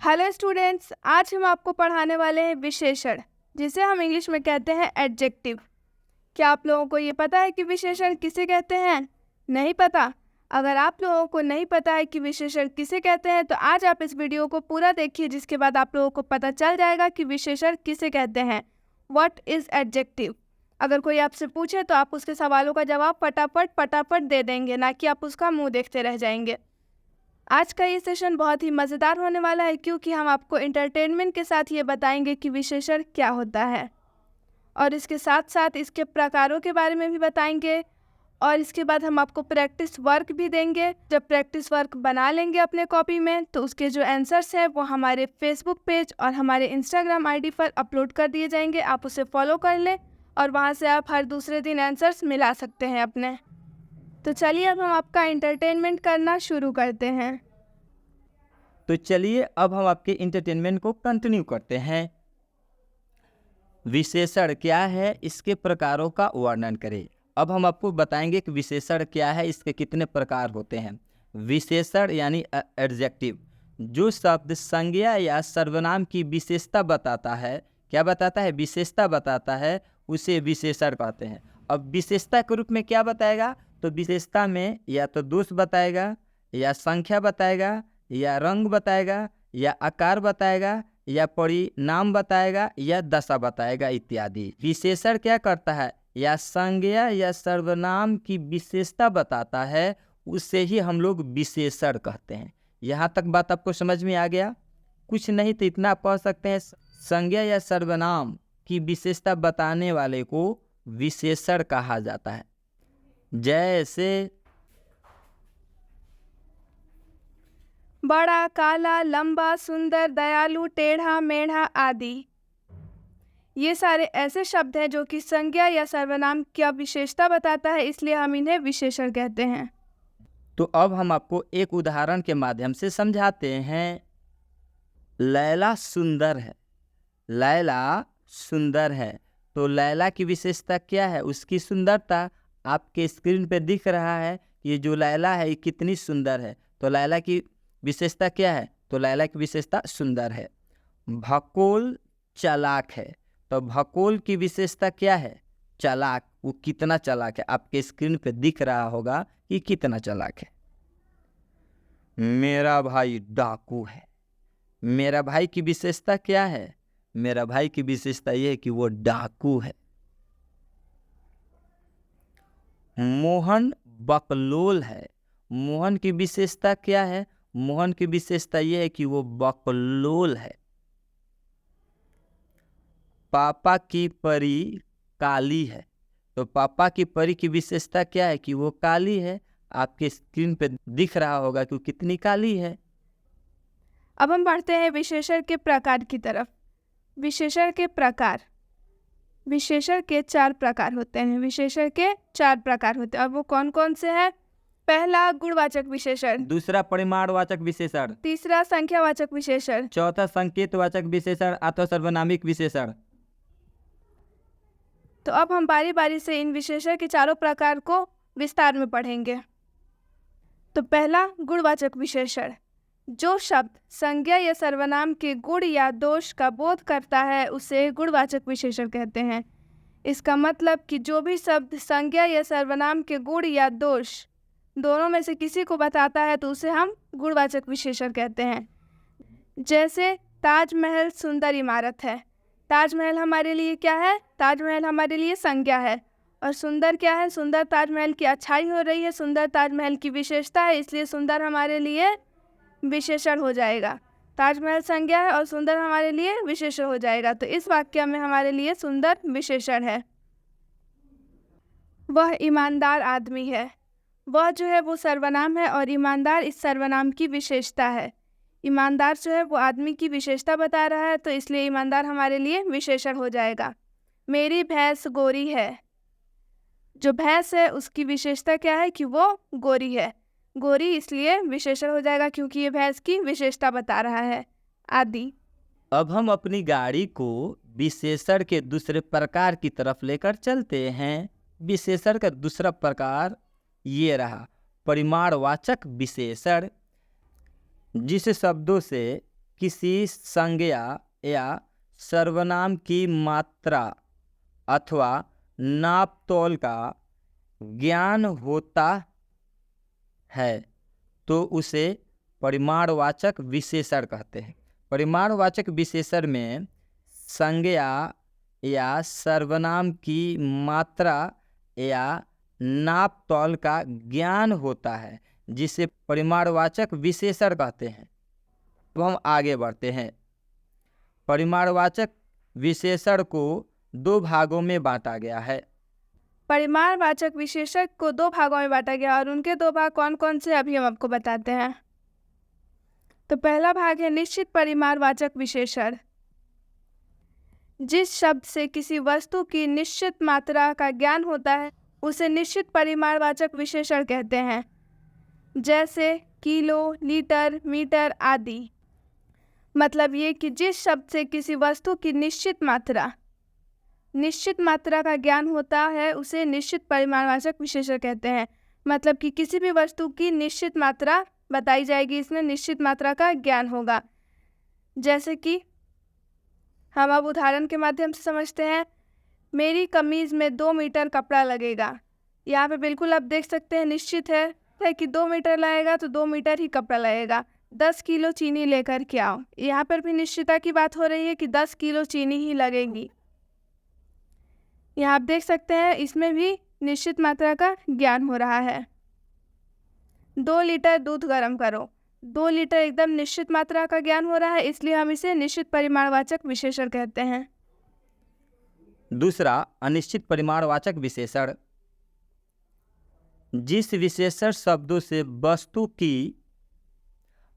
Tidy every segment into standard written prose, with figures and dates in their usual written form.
Hello students, आज हम आपको पढ़ाने वाले हैं विशेषण, जिसे हम इंग्लिश में कहते हैं एडजेक्टिव। क्या आप लोगों को ये पता है कि विशेषण किसे कहते हैं? नहीं पता? अगर आप लोगों को नहीं पता है कि विशेषण किसे कहते हैं तो आज आप इस वीडियो को पूरा देखिए, जिसके बाद आप लोगों को पता चल जाएगा कि विशेषण किसे कहते हैं। What is adjective? अगर कोई आपसे पूछे तो आप उसके सवालों का जवाब फटाफट दे देंगे, ना कि आप उसका मुँह देखते रह जाएंगे। आज का ये सेशन बहुत ही मज़ेदार होने वाला है, क्योंकि हम आपको एंटरटेनमेंट के साथ ये बताएंगे कि विशेषण क्या होता है, और इसके साथ साथ इसके प्रकारों के बारे में भी बताएंगे। और इसके बाद हम आपको प्रैक्टिस वर्क भी देंगे। जब प्रैक्टिस वर्क बना लेंगे अपने कॉपी में, तो उसके जो आंसर्स हैं वो हमारे फेसबुक पेज और हमारे इंस्टाग्राम आईडी पर अपलोड कर दिए जाएंगे। आप उसे फॉलो कर लें और वहाँ से आप हर दूसरे दिन आंसर्स मिला सकते हैं अपने। तो चलिए अब हम आपका एंटरटेनमेंट करना शुरू करते हैं। तो चलिए अब हम आपके इंटरटेनमेंट को कंटिन्यू करते हैं। विशेषण क्या है, इसके प्रकारों का वर्णन करें। अब हम आपको बताएंगे कि विशेषण क्या है, इसके कितने प्रकार होते हैं। विशेषण यानी एडजेक्टिव, जो शब्द संज्ञा या सर्वनाम की विशेषता बताता है, क्या बताता है? विशेषता बताता है, उसे विशेषण कहते हैं। अब विशेषता के रूप में क्या बताएगा? तो विशेषता में या तो दोष बताएगा, या संख्या बताएगा, या रंग बताएगा, या आकार बताएगा, या परिणाम बताएगा, या दशा बताएगा इत्यादि। विशेषण क्या करता है? या संज्ञा या सर्वनाम की विशेषता बताता है, उससे ही हम लोग विशेषण कहते हैं। यहाँ तक बात आपको समझ में आ गया? कुछ नहीं तो इतना पढ़ सकते हैं, संज्ञा या सर्वनाम की विशेषता बताने वाले को विशेषण कहा जाता है। जैसे बड़ा, काला, लंबा, सुंदर, दयालु, टेढ़ा, मेढ़ा आदि। ये सारे ऐसे शब्द हैं जो कि संज्ञा या सर्वनाम की विशेषता बताता है, इसलिए हम इन्हें विशेषण कहते हैं। तो अब हम आपको एक उदाहरण के माध्यम से समझाते हैं। लैला सुंदर है। लैला सुंदर है, तो लैला की विशेषता क्या है? उसकी सुंदरता। आपके स्क्रीन पे दिख रहा है कि ये जो लैला है ये कितनी सुंदर है। तो लैला की विशेषता क्या है? तो लैला की विशेषता सुंदर है। भकोल चालाक है, तो भकोल की विशेषता क्या है? चालाक। वो कितना चालाक है, आपके स्क्रीन पे दिख रहा होगा कि कितना चालाक है। मेरा भाई डाकू है। मेरा भाई की विशेषता क्या है? मेरा भाई की विशेषता यह है कि वो डाकू है। मोहन बकलोल है। मोहन की विशेषता क्या है? मोहन की विशेषता यह है कि वो बकलोल है। पापा की परी काली है, तो पापा की परी की विशेषता क्या है? कि वो काली है। आपके स्क्रीन पे दिख रहा होगा कि वो कितनी काली है। अब हम बढ़ते हैं विशेषण के प्रकार की तरफ। विशेषण के प्रकार। विशेषण के 4 प्रकार होते हैं। विशेषण के 4 प्रकार होते हैं, और वो कौन कौन से हैं? पहला गुणवाचक विशेषण, दूसरा परिमाणवाचक विशेषण, तीसरा संख्यावाचक विशेषण, चौथा संकेतवाचक विशेषण अथवा सर्वनामिक विशेषण। तो अब हम बारी बारी से इन विशेषण के चारों प्रकार को विस्तार में पढ़ेंगे। तो पहला गुणवाचक विशेषण, जो शब्द संज्ञा या सर्वनाम के गुण या दोष का बोध करता है उसे गुणवाचक विशेषण कहते हैं। इसका मतलब कि जो भी शब्द संज्ञा या सर्वनाम के गुण या दोष दोनों में से किसी को बताता है तो उसे हम गुणवाचक विशेषण कहते हैं। जैसे ताजमहल सुंदर इमारत है। ताजमहल हमारे लिए क्या है? ताजमहल हमारे लिए संज्ञा है। और सुंदर क्या है? सुंदर ताजमहल की अच्छाई हो रही है, सुंदर ताजमहल की विशेषता है, इसलिए सुंदर हमारे लिए विशेषण हो जाएगा। ताजमहल संज्ञा है और सुंदर हमारे लिए विशेषण हो जाएगा, तो इस वाक्य में हमारे लिए सुंदर विशेषण है। वह ईमानदार आदमी है। वह जो है वो सर्वनाम है और ईमानदार इस सर्वनाम की विशेषता है। ईमानदार जो है वो आदमी की विशेषता बता रहा है, तो इसलिए ईमानदार हमारे लिए विशेषण हो जाएगा। मेरी भैंस गोरी है। जो भैंस है उसकी विशेषता क्या है? कि वो गोरी है। गोरी इसलिए विशेषण हो जाएगा क्योंकि ये भैंस की विशेषता बता रहा है, आदि। अब हम अपनी गाड़ी को विशेषण के दूसरे प्रकार की तरफ लेकर चलते हैं। विशेषण का दूसरा प्रकार ये रहा, परिमाणवाचक विशेषण। जिस शब्दों से किसी संज्ञा या सर्वनाम की मात्रा अथवा नापतोल का ज्ञान होता है तो उसे परिमाणवाचक विशेषण कहते हैं। परिमाणवाचक विशेषण में संज्ञा या सर्वनाम की मात्रा या नापतोल का ज्ञान होता है जिसे परिमाणवाचक विशेषण कहते हैं। तो हम आगे बढ़ते हैं। परिमाणवाचक विशेषण को दो भागों में बांटा गया है। परिमाणवाचक विशेषण को दो भागों में बांटा गया और उनके दो भाग कौन कौन से अभी हम आपको बताते हैं। तो पहला भाग है निश्चित परिमाणवाचक विशेषण। जिस शब्द से किसी वस्तु की निश्चित मात्रा का ज्ञान होता है उसे निश्चित परिमाणवाचक विशेषण कहते हैं, जैसे किलो, लीटर, मीटर आदि। मतलब ये कि जिस शब्द से किसी वस्तु की निश्चित मात्रा का ज्ञान होता है उसे निश्चित परिमाणवाचक विशेषण कहते हैं। मतलब कि किसी भी वस्तु की निश्चित मात्रा बताई जाएगी, इसमें निश्चित मात्रा का ज्ञान होगा। जैसे कि हम अब उदाहरण के माध्यम से समझते हैं। मेरी कमीज़ में 2 मीटर कपड़ा लगेगा। यहाँ पे बिल्कुल आप देख सकते हैं निश्चित है कि 2 मीटर लगेगा तो 2 मीटर ही कपड़ा लगेगा। 10 किलो चीनी लेकर के आओ, यहाँ पर भी निश्चितता की बात हो रही है कि 10 किलो चीनी ही लगेगी। यहाँ आप देख सकते हैं इसमें भी निश्चित मात्रा का ज्ञान हो रहा है। 2 लीटर दूध गर्म करो, 2 लीटर एकदम निश्चित मात्रा का ज्ञान हो रहा है, इसलिए हम इसे निश्चित परिमाणवाचक विशेषण कहते हैं। दूसरा अनिश्चित परिमाणवाचक विशेषण। जिस विशेषण शब्दों से वस्तु की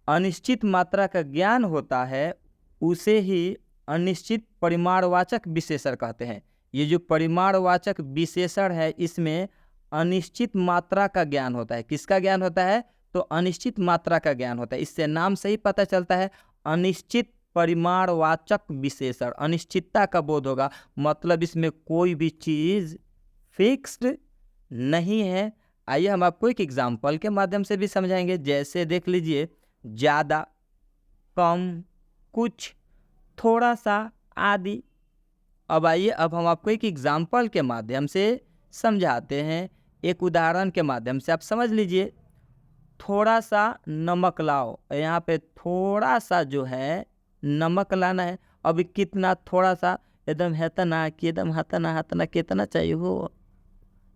अनिश्चित मात्रा का ज्ञान होता है उसे ही अनिश्चित परिमाणवाचक विशेषण कहते हैं। ये जो परिमाणवाचक विशेषण है इसमें अनिश्चित मात्रा का ज्ञान होता है। किसका ज्ञान होता है? तो अनिश्चित मात्रा का ज्ञान होता है। इससे नाम से ही पता चलता है अनिश्चित परिमाणवाचक विशेषण। अनिश्चितता का बोध होगा, मतलब इसमें कोई भी चीज़ फिक्स्ड नहीं है। आइए हम आपको एक एग्जाम्पल के माध्यम से भी समझाएंगे। जैसे देख लीजिए, ज़्यादा, कम, कुछ, थोड़ा सा आदि। अब आइए अब हम आपको एक एग्जाम्पल के माध्यम से समझाते हैं। एक उदाहरण के माध्यम से आप समझ लीजिए। थोड़ा सा नमक लाओ, यहाँ पे थोड़ा सा जो है नमक लाना है। अब कितना थोड़ा सा? एकदम हेतना कि एकदम हतना हतना कितना चाहिए हो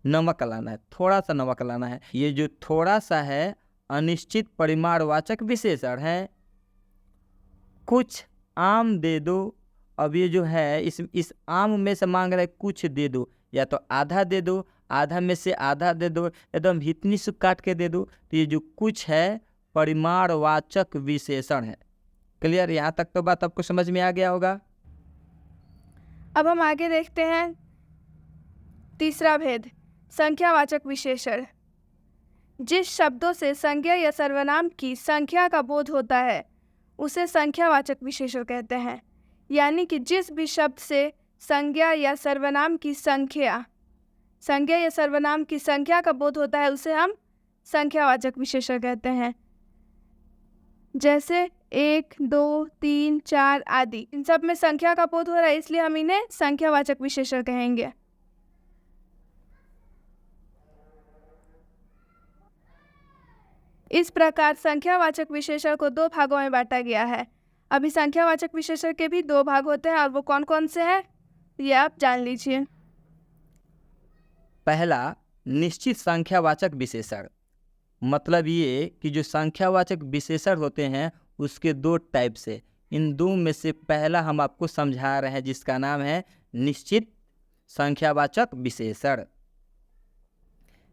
नमक लाना है, थोड़ा सा नमक लाना है। ये जो थोड़ा सा है अनिश्चित परिमाणवाचक विशेषण है। कुछ आम दे दो। अब ये जो है इस आम में से मांग रहे कुछ दे दो, या तो आधा दे दो, आधा में से आधा दे दो, एकदम इतनी से काट के दे दो। तो ये जो कुछ है परिमाणवाचक विशेषण है। क्लियर? यहाँ तक तो बात आपको समझ में आ गया होगा। अब हम आगे देखते हैं तीसरा भेद, संख्यावाचक विशेषण। जिस शब्दों से संज्ञा या सर्वनाम की संख्या का बोध होता है उसे संख्यावाचक विशेषण कहते हैं। यानी कि जिस भी शब्द से संज्ञा या सर्वनाम की संख्या का बोध होता है उसे हम संख्यावाचक विशेषण कहते हैं। जैसे 1, 2, 3, 4 आदि। इन सब में संख्या का बोध हो रहा है इसलिए हम इन्हें संख्यावाचक विशेषण कहेंगे। इस प्रकार संख्यावाचक विशेषण को दो भागों में बांटा गया है। अभी संख्यावाचक विशेषण के भी दो भाग होते हैं और वो कौन कौन से हैं ये आप जान लीजिए। पहला, निश्चित संख्यावाचक विशेषण। मतलब ये कि जो संख्यावाचक विशेषण होते हैं उसके दो टाइप से। इन दो में से पहला हम आपको समझा रहे हैं जिसका नाम है निश्चित संख्यावाचक विशेषण।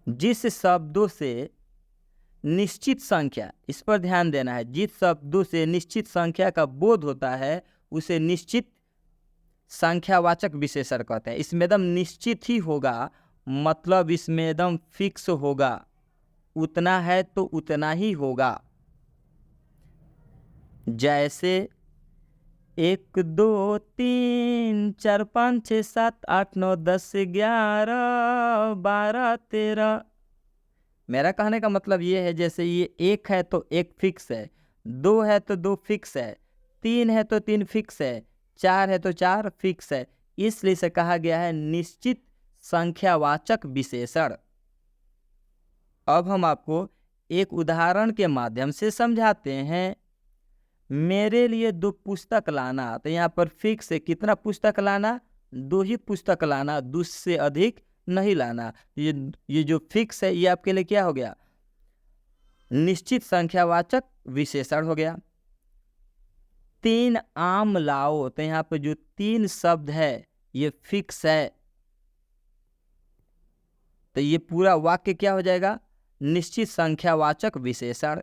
जिस शब्दों से निश्चित संख्या, इस पर ध्यान देना है, जिस शब्दों से निश्चित संख्या का बोध होता है उसे निश्चित संख्यावाचक विशेषण कहते हैं। इसमें एकदम निश्चित ही होगा, मतलब इसमें एकदम फिक्स होगा, उतना है तो उतना ही होगा। जैसे 1, 2, 3, 4, 5, 6, 7, 8, 9, 10, 11, 12, 13। मेरा कहने का मतलब ये है, जैसे ये 1 है तो 1 फिक्स है, 2 है तो 2 फिक्स है, 3 है तो 3 फिक्स है, 4 है तो 4 फिक्स है, इसलिए इसे कहा गया है निश्चित संख्यावाचक विशेषण। अब हम आपको एक उदाहरण के माध्यम से समझाते हैं। मेरे लिए 2 पुस्तक लाना, तो यहाँ पर फिक्स है, कितना पुस्तक लाना, 2 ही पुस्तक लाना, 2 से अधिक नहीं लाना। ये जो फिक्स है ये आपके लिए क्या हो गया, निश्चित संख्यावाचक विशेषण हो गया। 3 आम लाओ, तो यहाँ पर जो 3 शब्द है ये फिक्स है, तो ये पूरा वाक्य क्या हो जाएगा, निश्चित संख्यावाचक विशेषण।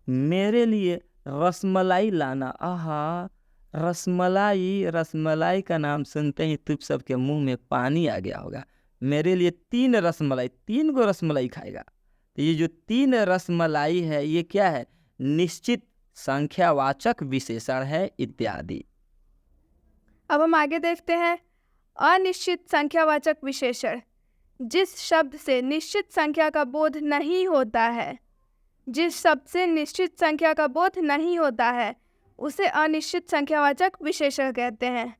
मेरे लिए रसमलाई लाना, आहा रसमलाई, रसमलाई का नाम सुनते ही तुम सबके मुंह में पानी आ गया होगा। मेरे लिए 3 रसमलाई, 3 गो रसमलाई खाएगा, तो ये जो 3 रसमलाई है ये क्या है, निश्चित संख्यावाचक विशेषण है, इत्यादि। अब हम आगे देखते हैं अनिश्चित संख्यावाचक विशेषण। जिस शब्द से निश्चित संख्या का बोध नहीं होता है, जिस शब्द से निश्चित संख्या का बोध नहीं होता है उसे अनिश्चित संख्यावाचक विशेषण कहते हैं।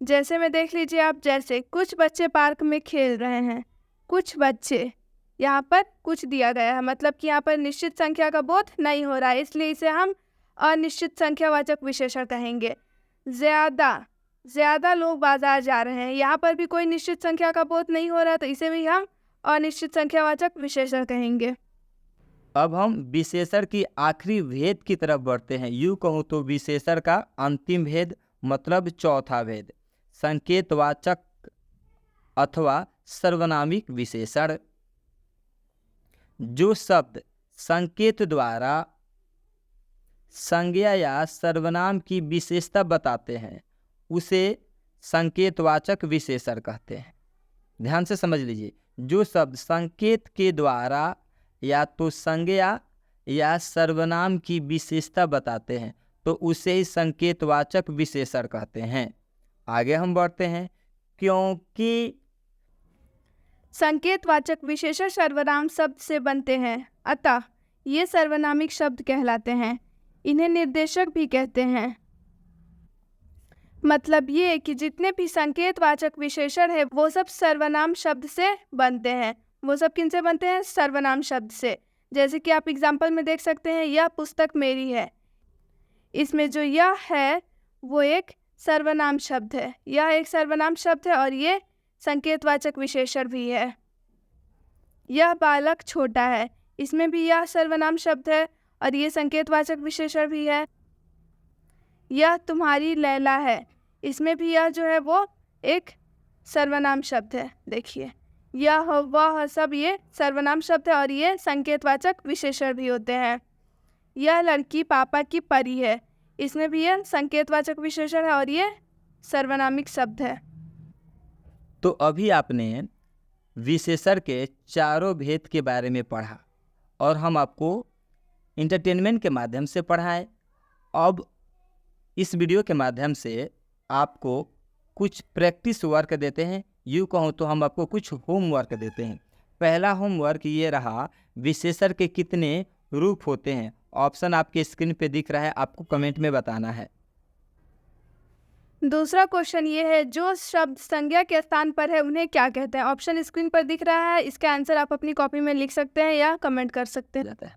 जैसे में देख लीजिए आप, जैसे कुछ बच्चे पार्क में खेल रहे हैं, कुछ बच्चे, यहाँ पर कुछ दिया गया है, मतलब कि यहाँ पर निश्चित संख्या का बोध नहीं हो रहा है, इसलिए इसे हम अनिश्चित संख्यावाचक विशेषण कहेंगे। ज़्यादा लोग बाजार जा रहे हैं, यहाँ पर भी कोई निश्चित संख्या का बोध नहीं हो रहा, तो इसे भी हम अनिश्चित संख्यावाचक विशेषण कहेंगे। अब हम विशेषण की आखिरी भेद की तरफ बढ़ते हैं। यूँ कहूँ तो विशेषण का अंतिम भेद मतलब चौथा भेद, संकेतवाचक अथवा सर्वनामिक विशेषण। जो शब्द संकेत द्वारा संज्ञा या सर्वनाम की विशेषता बताते हैं उसे संकेतवाचक विशेषण कहते हैं। ध्यान से समझ लीजिए, जो शब्द संकेत के द्वारा या तो संज्ञा या सर्वनाम की विशेषता बताते हैं तो उसे ही संकेतवाचक विशेषण कहते हैं। आगे हम बढ़ते हैं। क्योंकि संकेतवाचक विशेषण सर्वनाम शब्द से बनते हैं, अतः ये सर्वनामिक शब्द कहलाते हैं। इन्हें निर्देशक भी कहते हैं। मतलब ये कि जितने भी संकेतवाचक विशेषण है वो सब सर्वनाम शब्द से बनते हैं। वो सब किन से बनते हैं, सर्वनाम शब्द से। जैसे कि आप एग्जाम्पल में देख सकते हैं, यह पुस्तक मेरी है, इसमें जो यह है वो एक सर्वनाम शब्द है, यह एक सर्वनाम शब्द है और ये संकेतवाचक विशेषण भी है। यह बालक छोटा है, इसमें भी यह सर्वनाम शब्द है और ये संकेतवाचक विशेषण भी है। यह तुम्हारी लैला है, इसमें भी यह जो है वो एक सर्वनाम शब्द है। देखिए यह वह सब ये सर्वनाम शब्द है और ये संकेतवाचक विशेषण भी होते हैं। यह लड़की पापा की परी है, इसमें भी यह संकेतवाचक विशेषण है और ये सर्वनामिक शब्द है। तो अभी आपने विशेषण के चारों भेद के बारे में पढ़ा और हम आपको इंटरटेनमेंट के माध्यम से पढ़ाएं। अब इस वीडियो के माध्यम से आपको कुछ प्रैक्टिस वर्क देते हैं। यूँ कहूँ तो हम आपको कुछ होमवर्क देते हैं। पहला होमवर्क ये रहा, विशेषण के कितने रूप होते हैं। ऑप्शन आपके स्क्रीन पे दिख रहा है, आपको कमेंट में बताना है। दूसरा क्वेश्चन ये है, जो शब्द संज्ञा के स्थान पर है उन्हें क्या कहते हैं। ऑप्शन स्क्रीन पर दिख रहा है, इसका आंसर आप अपनी कॉपी में लिख सकते हैं या कमेंट कर सकते हैं।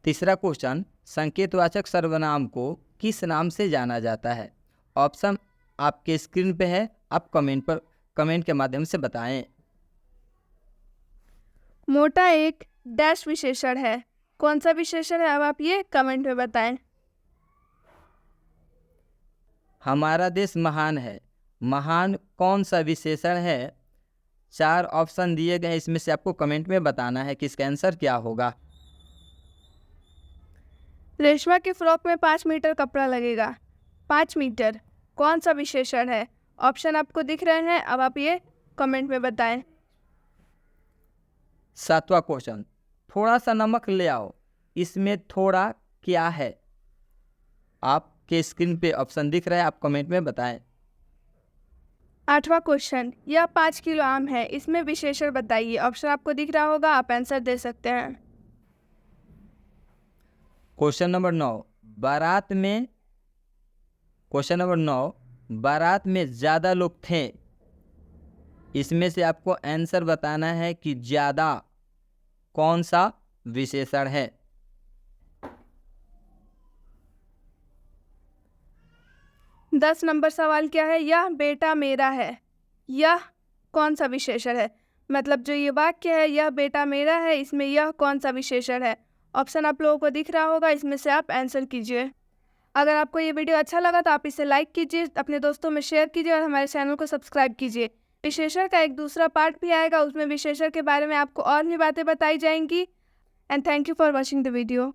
तीसरा क्वेश्चन, संकेतवाचक सर्वनाम को किस नाम से जाना जाता है। ऑप्शन आपके स्क्रीन पे है, आप कमेंट के माध्यम से बताएं। मोटा एक डैश विशेषण है, कौन सा विशेषण है, अब आप ये कमेंट में बताएं। हमारा देश महान है, महान कौन सा विशेषण है। 4 ऑप्शन दिए गए, इसमें से आपको कमेंट में बताना है कि इसका आंसर क्या होगा। रेशमा के फ्रॉक में 5 मीटर कपड़ा लगेगा, 5 मीटर कौन सा विशेषण है। ऑप्शन आपको दिख रहे हैं, अब आप ये कमेंट में बताएं। 7वां क्वेश्चन, थोड़ा सा नमक ले आओ, इसमें थोड़ा क्या है। आपके स्क्रीन पे ऑप्शन दिख रहा है, आप कमेंट में बताएं। 8वां क्वेश्चन, यह 5 किलो आम है, इसमें विशेषण बताइए। ऑप्शन आपको दिख रहा होगा, आप आंसर दे सकते हैं। क्वेश्चन नंबर 9, बारात में, क्वेश्चन नंबर 9, बारात में ज़्यादा लोग थे। इसमें से आपको आंसर बताना है कि ज़्यादा कौन सा विशेषण है। दस नंबर सवाल क्या है? यह बेटा मेरा है। यह कौन सा विशेषण है? मतलब जो ये वाक्य है, यह बेटा मेरा है, इसमें यह कौन सा विशेषण है? ऑप्शन आप लोगों को दिख रहा होगा, इसमें से आप आंसर कीजिए। अगर आपको ये वीडियो अच्छा लगा तो आप इसे लाइक कीजिए, अपने दोस्तों में शेयर कीजिए और हमारे चैनल को सब्सक्राइब कीजिए। विशेषण का एक दूसरा पार्ट भी आएगा, उसमें विशेषण के बारे में आपको और भी बातें बताई जाएंगी। And thank you for watching the video.